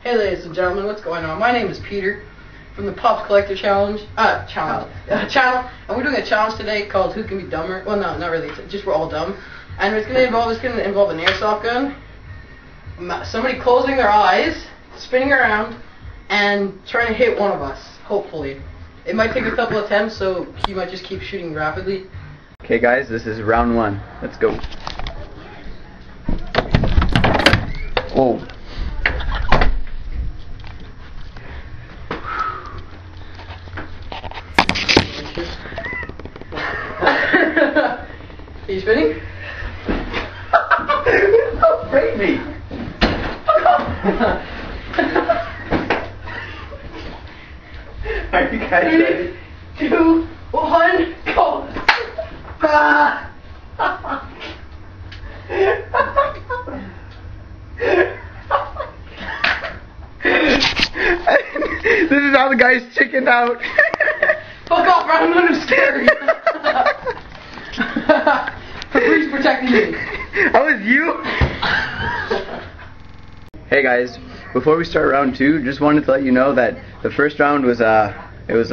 Hey ladies and gentlemen, what's going on? My name is Peter from the Pops Collector channel, and we're doing a challenge today called Who Can Be Dumber? Well, no, not really. It's just we're all dumb, and it's gonna involve an airsoft gun, somebody closing their eyes, spinning around, and trying to hit one of us. Hopefully, it might take a couple attempts, so you might just keep shooting rapidly. Okay, guys, this is round one. Let's go. Oh. Are you spinning? Don't break me! Are you guys ready? 3, 2, 1, go! This is how the guys chickened out. Fuck off, round one is scary. Please protect me. That was you? Hey guys, before we start round two, just wanted to let you know that the first round was a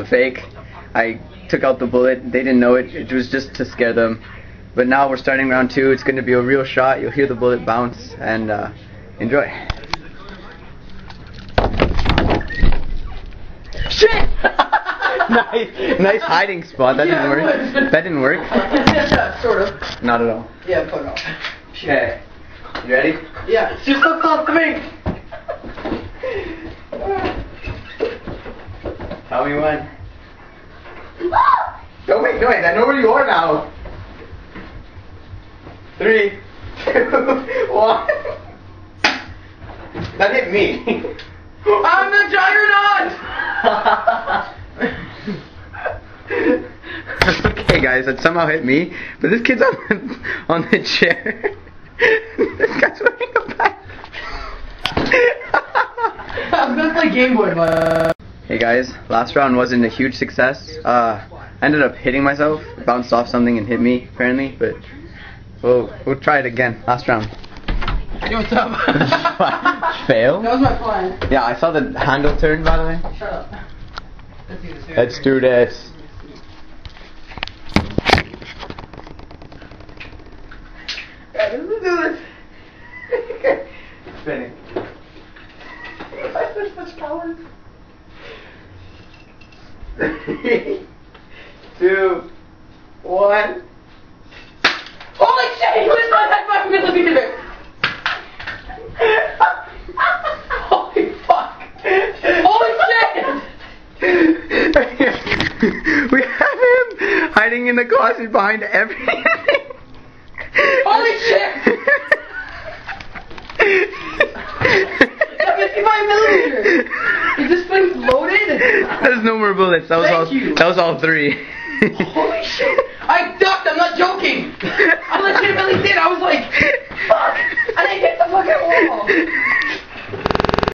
fake. I took out the bullet. They didn't know it. It was just to scare them. But now we're starting round two. It's going to be a real shot. You'll hear the bullet bounce and enjoy. Shit! nice hiding spot. That didn't work. That didn't work. Sort of. Not at all. Yeah, fuck off. Okay. You ready? Yeah, it's just so close to me. Tell me when. Don't make noise. I know where you are now. 3, 2, 1. That hit me. I'm the juggernaut! Okay, guys, that somehow hit me, but this kid's on the chair. This guy's wearing a pack. I'm gonna play Game Boy, but... Hey guys, last round wasn't a huge success. I ended up hitting myself, bounced off something and hit me, apparently, but we'll try it again. Last round. Yo, what's up? Fail? That was my plan. Yeah, I saw the handle turn, by the way. Shut up. Let's do this. Let's do this. Let's do this. Spinning. You guys are such cowards. 3, 2, 1. Holy shit! You missed my high 5 millimeter! Holy fuck! Holy shit! We have him hiding in the closet behind everything. Holy shit! That 55 millimeter! Is this thing loaded? There's no more bullets. That was all 3. Holy shit!